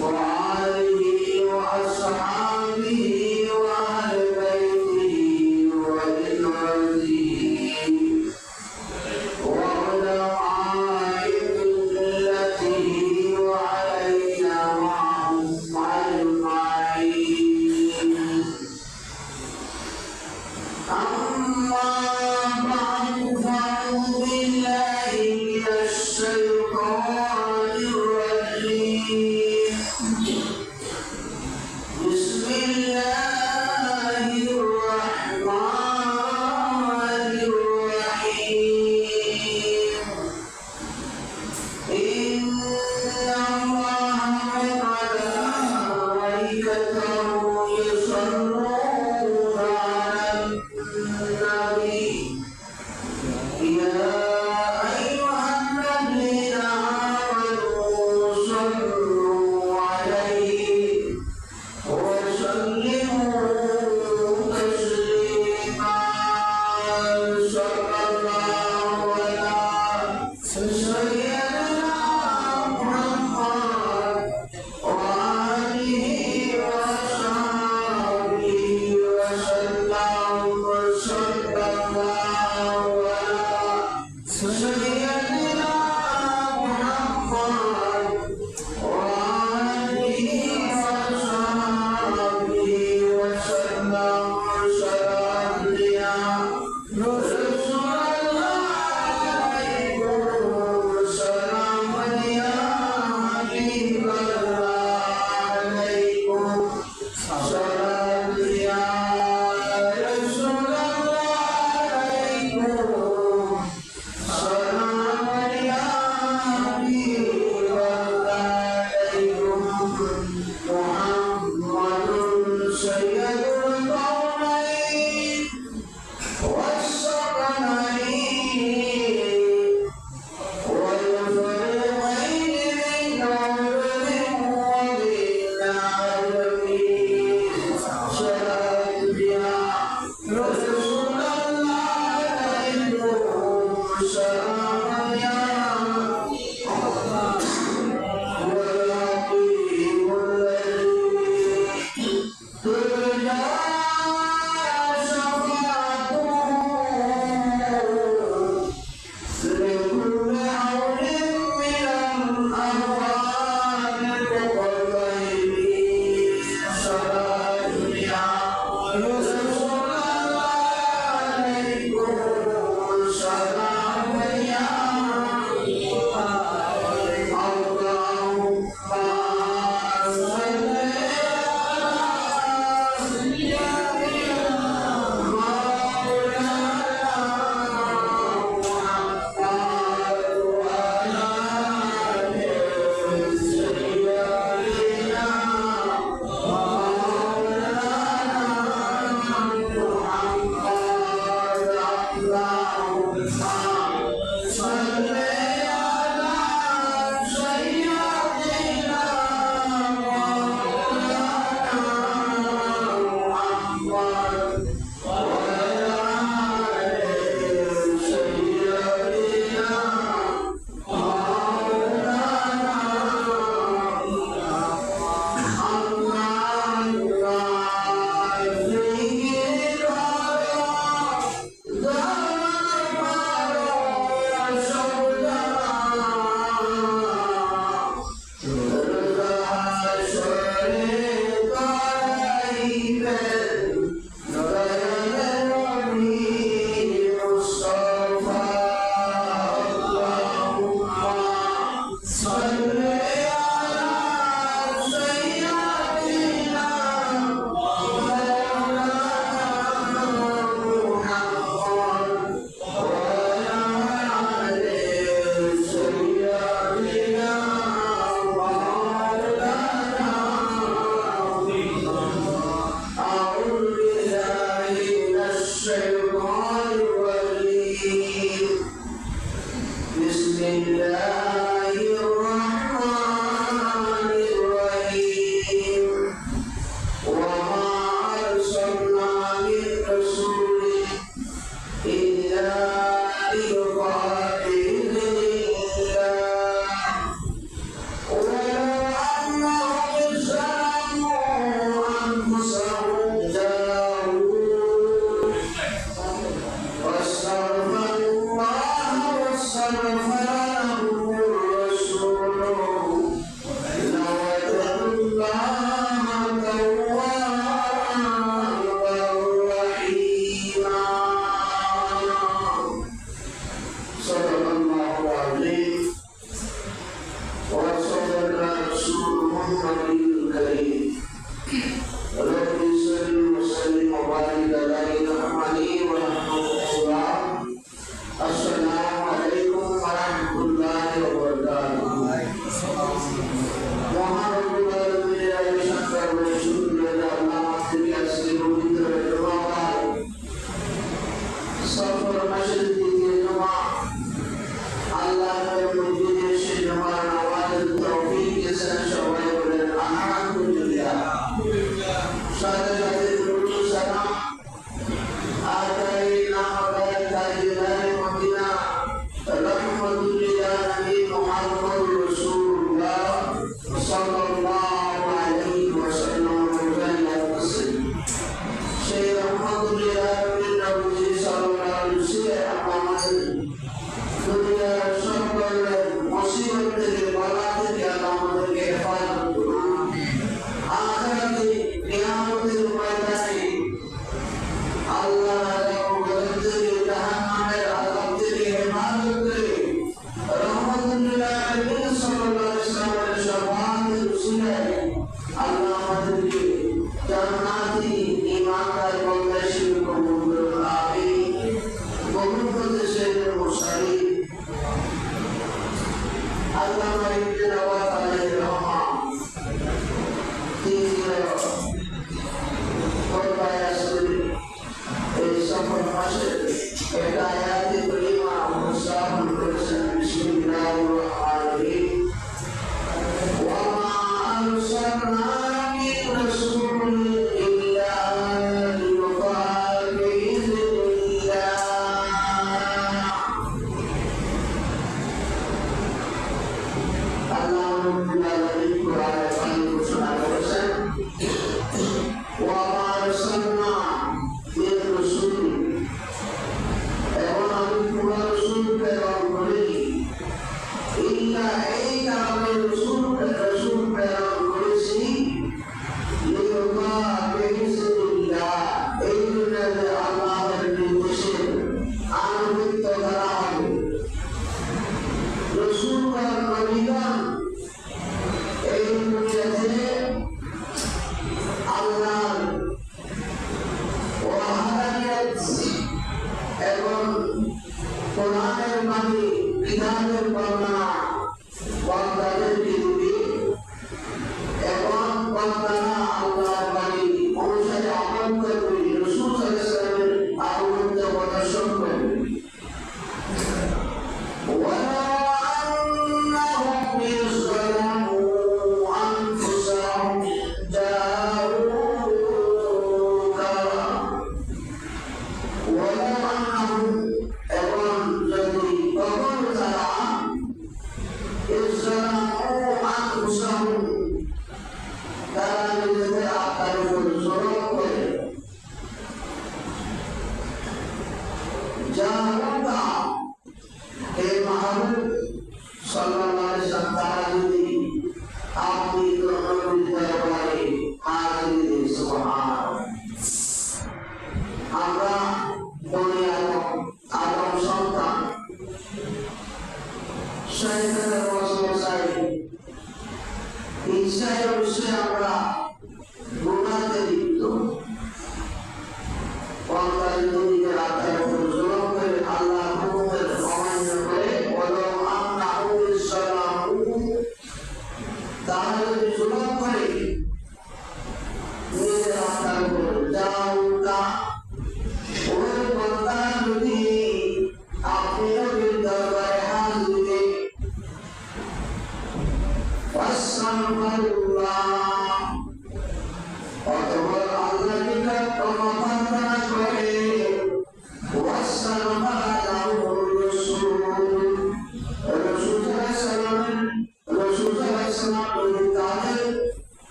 وآله وصحبه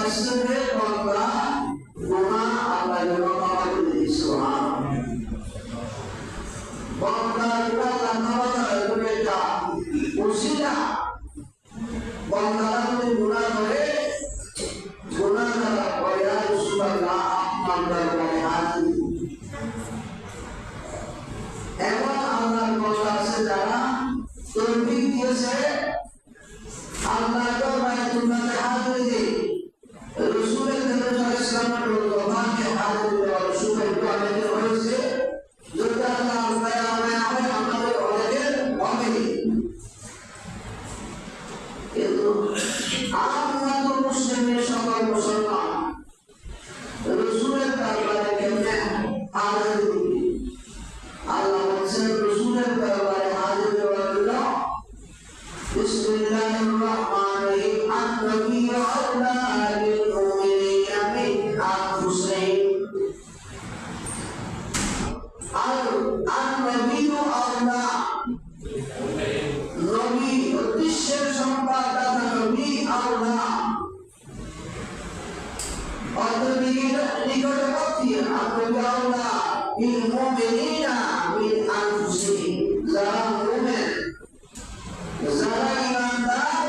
আসলে বান্দা গুনাহ আল্লাহ যেন ক্ষমা করে দিয়েছে সুবহানাল্লাহ। বান্দা আল্লাহ ক্ষমা করে এটা উসিলা বান্দা যদি গুনাহ করে গুনাহ করা পরে রাসূলুল্লাহ আপনার দরবারে হাজির এমন আল্লাহর বান্দা আছে যারা তৌফিক দিয়েছে আল্লাহর বাইতুল্লাহে হাজির দিয়ে রাসূলের সাল্লাল্লাহু আলাইহি ওয়াসাল্লামকে হাজির দেওয়ার সৌভাগ্য আমাদের হয়েছে। যদি আল্লাহ আমাদের অনেকের হবে কিন্তু আমরা তো মুসলিমের সকল মুসলমান রাসূলের দরবারে কেমনে হাজির দিই? আল্লাহ বলছেন রাসূলের দরবারে হাজির দেওয়ার জন্য বিসমিল্লাহির রহমানির রহিম আন-নবিয়্যু আউলা বিল মুমিনিনা মিন আনফুসিহিম আন-নবিয়্যু আউলা নবী উদ্দেশ্যের সম্পাদক নবী আউলা অতএব নিকটবর্তী আন-নবিয়্যু আউলা বিল মুমিনিনা মিন আনফুসিহিম যারা মুমিন যারা ইমানদার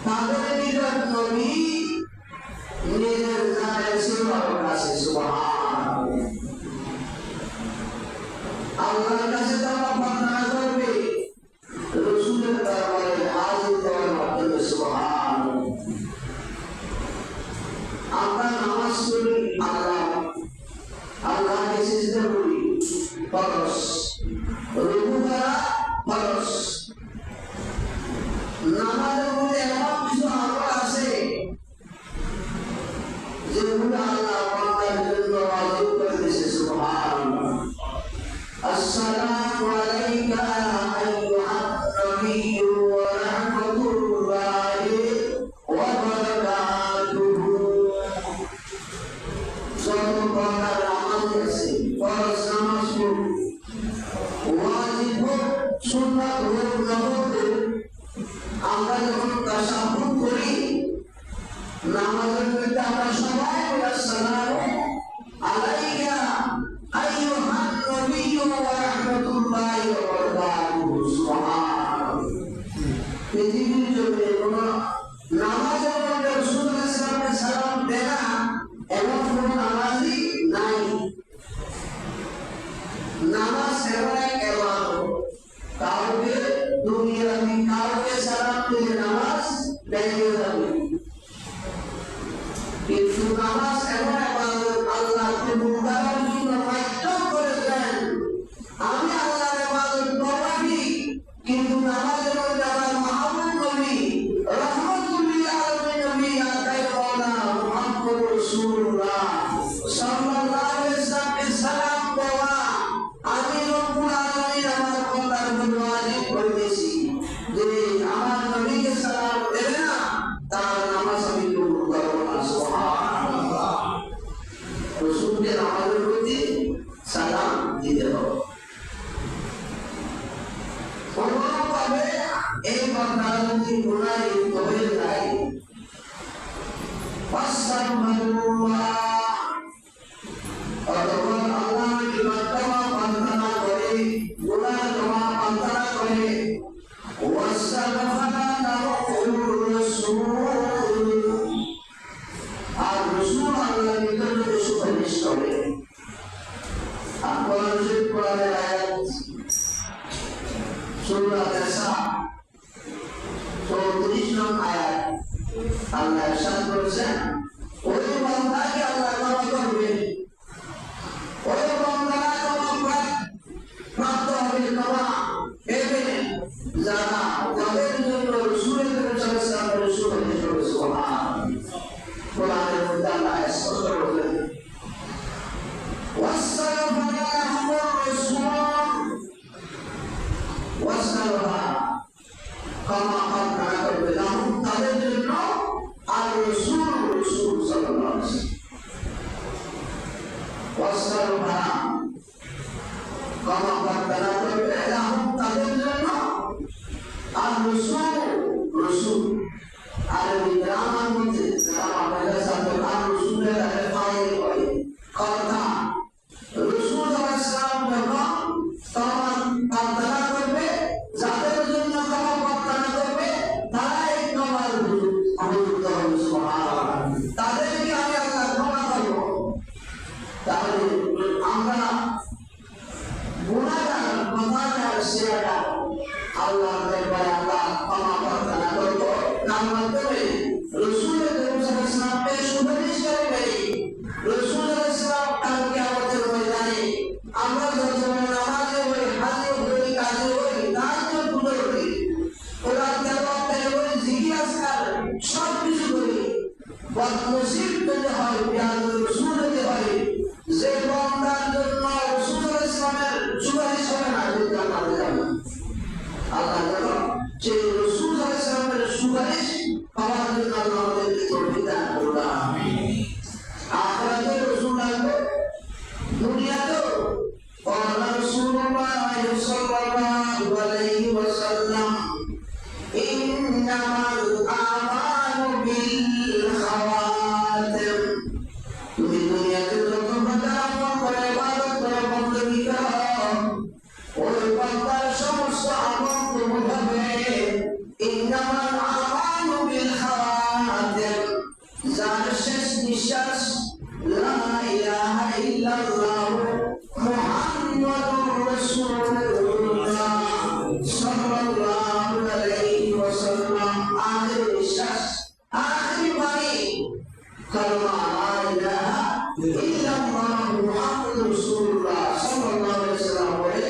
তাদের নিকট নবী নিজের জানের সেবার কাছে সুবহানাল্লাহ আল্লাহর কাছে তারা প্রার্থনা করবে রাসূলের দরবারে হাজির হওয়ার মাধ্যমে সুবহানাল্লাহ। আমরা নামাজ পড়ি আল্লাহকে সিজদা করি ফরজ রুকু করা ফরজ নামাজের মধ্যে এমন কিছু আমল আছে যেগুলো আল্লাহ বান্দার জন্য ওয়াজিব করে দিয়েছে সুবহানাল্লাহ। আসসালামু আলাইকা আইয়ুহান নবিয়্যু ওয়া রাহমাতুল্লাহি ওয়া বারাকাতুহু। যত প্রকার নামাজ আছে ফরজ নামাজ পড়ি ওয়াজিব সুন্নাত নফল আমরা যখন তাশাহুদ করি নামাজের মধ্যে আমরা সবাই আসসালামু আলাইকা আইয়ুহান নবিয়্যু ওয়া রাহমাতুল্লাহি ওয়া বারাকাতুহু সুবহানাল্লাহ। পৃথিবীর জমিনে কোনো নামাজের মধ্যে রাসূলুল্লাহ সাল্লাল্লাহু আলাইহি সাল্লাম দেয় না এমন কোনো নামাজই নাই। নামাজ এমন এক ইবাদত কাউকে দুনিয়াতে কাউকে সালাম দিয়ে নামাজ ভেঙে যাবে কিন্তু নামাজ এমন ইবাদত আল্লাহ মুবারক জন্য বাধ্য করেছেন। আমি আল্লাহর ইবাদত করবি কিন্তু নামাজের মধ্যে আমার মাহবুব নবী রাহমাতুল্লিল আলামিন নবী আতাই মাওলানা মুহাম্মদ রাসূলুল্লাহ সাল্লাল্লাহু আলাইহি ওয়াসাল্লামকে সালাম দেওয়া আমি রব্বুল আলামিন আমার বান্দার উপর ওয়াজিব করে দিয়েছি যে আমার নবীকে সালাম দেবে না তার নামাজ আমি কবুল করব না সুবহানাল্লাহ। রাসূলকে নামাজের প্রতি সালাম দিতে হবে। অনুরূপভাবে এই বান্দা যদি গুনাহে লিপ্ত হয়ে যায় ফাস্তাগফিরুল্লাহ অতঃপর আল্লাহর নিকট ক্ষমা প্রার্থনা করে গুনাহ ক্ষমা প্রার্থনা করে ওয়াস্তাগফারা লাহুর রাসূল আর রাসূল আল্লাহর নিকট সুপারিশ করে। আপনারা যে কোরআনের আয়াত সূরা নিসা 34 নং আয়াত আল্লাহ ইরশাদ করেছেন ওই বান্দাকে আল্লাহ ক্ষমা করবেন ওই বান্দারা ক্ষমা প্রাপ্ত হবে ক্ষমা পেবে যারা তাদের জন্য রাসূলের সাল্লাল্লাহু সুপারিশ করে সুবহানাল্লাহ। কোরআনের মধ্যে আল্লাহ স্পষ্ট বলেন ওয়াসসাগফারা লাহুর রাসূল ওয়াসসাগফারা ক্ষমা প্রার্থনা করবে লাহুম তাদের জন্য আর রাসূল সাল্লাল্লাহু আলাইহি ওয়াসাল্লাম বদনসিব যদি হয়, পেয়ার রসুল যদি হয়, যে বান্দার জন্য রসুল ইসলামের সুপারিশ হবে না, যদি জান্নাতে যাবে আল্লাহ জানো যে রসুল ইসলামের সুপারিশ পাওয়ার জন্য আল্লাহ আমাদেরকে তৌফিক দান করুন। আমিন। আখিরাতে রসুল আসবে, দুনিয়াতেও قال رسول الله صلى الله عليه وسلم إنما الأعمال بالخواتم। তুমি দুনিয়াতে যত বান্দা আমল করে, ইবাদত করে, বندگی করো, ওই বান্দার সমস্ত আমল কবুল হবে। إنما الأعمال بالخواتم, যার শেষ নিঃশ্বাস লা ইলাহা ইল্লাল্লাহ মুহাম্মাদুর রাসূলুল্লাহ সাল্লাল্লাহু আলাইহি ওয়াসাল্লাম, আখির নিঃশ্বাস, আখির বাণী কালমা লা ইলাহা ইল্লাল্লাহ মুহাম্মাদুর রাসূলুল্লাহ সাল্লাল্লাহু আলাইহি ওয়াসাল্লাম বলে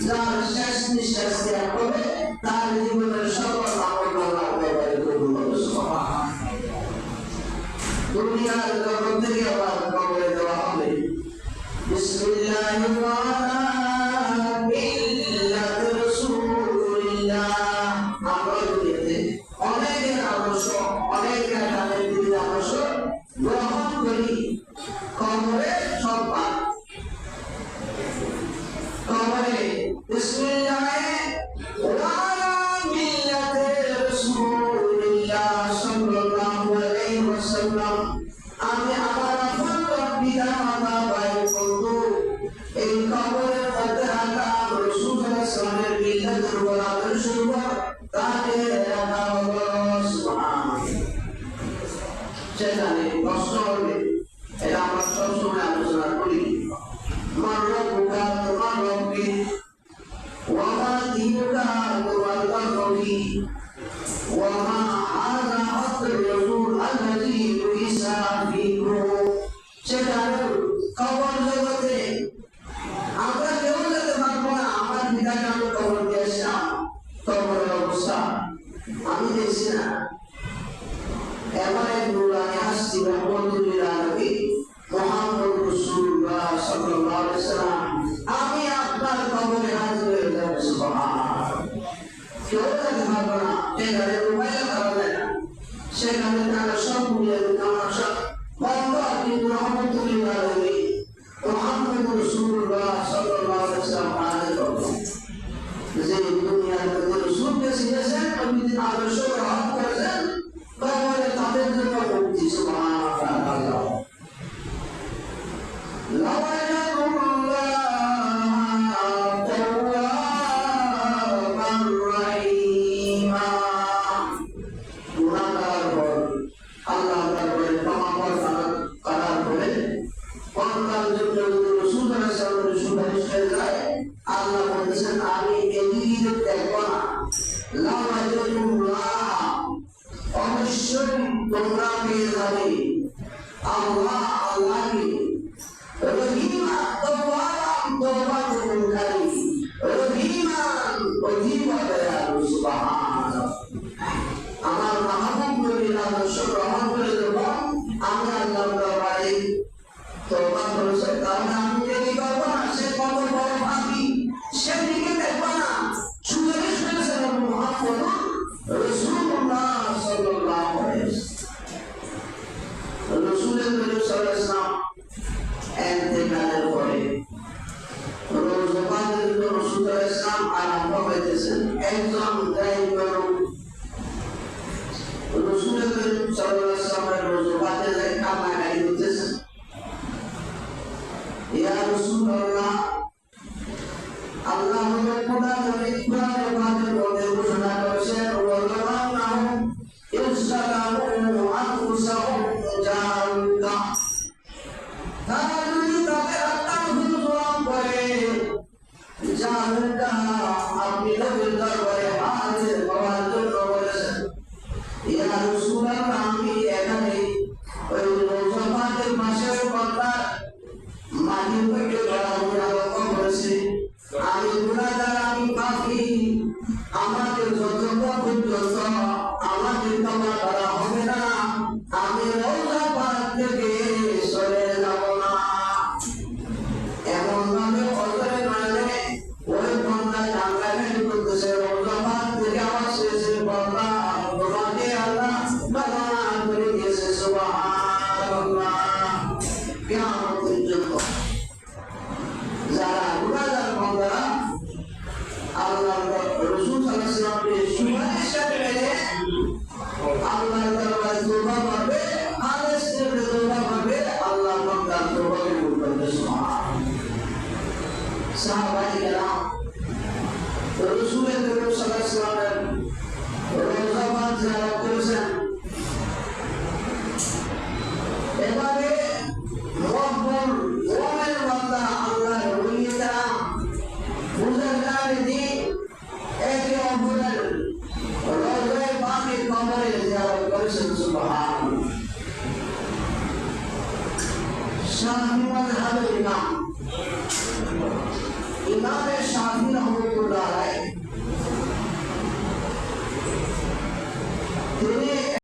যার শেষ নিঃশ্বাস ত্যাগ হবে, তার জীবনের সকল আমল আল্লাহ একেবারে কবুল করবে। সুবহানাল্লাহ। দুনিয়ার জগৎ থেকে আবার কবরে দেওয়া হবে। বিসমিল্লাহির রহমানির মিল্লাত রাসূলিল্লাহ। আমরা দুনিয়াতে অনেকের আদর্শ, অনেকের কানের দিকে আদর্শ গ্রহণ করি, কবরে সব পাই। কবরে বিসমিল্লাহে ওয়ালা মিল্লাতে রাসূলিল্লাহ সাল্লাল্লাহু আলাইহি ওয়াসাল্লাম, আমি আমার আপন পিতা মাতা ভাই বন্ধু এই কবরের মধ্যে আল্লাহ রাসূল সাল্লাল্লাহু আলাইহি মিল্লাতের উপর আদর্শ উপর তাকে রাখা হলো। সুবহানাল্লাহ। সেখানে প্রশ্ন হবে, এটা আমরা সবসময় আলোচনা করি, মান রব্বুকা, তোমার রব্বি, ওয়া মা দীনুকা, তোমার ধর্মী, ওয়া মা হাযা হাক্কুর রাসূল আল্লাযী বুইসা ফীকুম। সেখানে কবর জগতে আমরা কেউ যেতে পারবো না। আমার পিতাকে আমি কবর দিয়েছিলাম, কবরের অবস্থা আমি দেখছি না। এমন এক নুরানি হাস্তি রহমতুল্লিল আলামিন মুহাম্মদ রাসূলুল্লাহ সাল্লাল্লাহু আলাইহি ওয়াসাল্লাম, আমি আপনার কবরে হাজির হয়ে যাব। সুবহানাল্লাহ। কেউ যেতে পারবো না, সেখানে মোবাইলে করা যায় না, সেখানে তারা সব মিলিয়ে আমার সব বন্ধ, কিন্তু রহমতুল্লিল আলামিন মুহাম্মদ রাসূলুল্লাহ সাল্লাল্লাহু আলাইহি ওয়াসাল্লাম হাজির হবে। যে দুনিয়ার মধ্যে রাসূলকে চিনেছেন, নবীর আদর্শ গ্রহণ করেছেন, কবরে তাদের জন্য মুক্তি। সুবহানাল্লাহ। আল্লাহ বলেছেন আমি এদিকে দেখবো না। কিয়ামতের জন্য যারা গুনাহগার বান্দা আল্লাহর রাসূল সাল্লাল্লাহু আলাইহি ওয়াসাল্লামকে সুপারিশ করে আল্লাহর দরবারে তওবা করবে, খালেস করে তওবা করবে, আল্লাহ বান্দার তওবা কবুল করবে। সুবহানাল্লাহ। সাহাবায়ে কেরাম রাসূলের সাল্লাল্লাহু আলাইহি ওয়াসাল্লামের রওজা পাক জিয়ারত করেছেন। এবারে রব্বুল ওয়ামের বান্দা আল্লাহর ওলিরা বুজুর্গানে দিন একে অপরের রওজায়ে পাকের কবরে জিয়ারত করেছেন। সুবহানাল্লাহ। শাফি মাযহাবের ইমাম শাফি রাহমাতুল্লাহ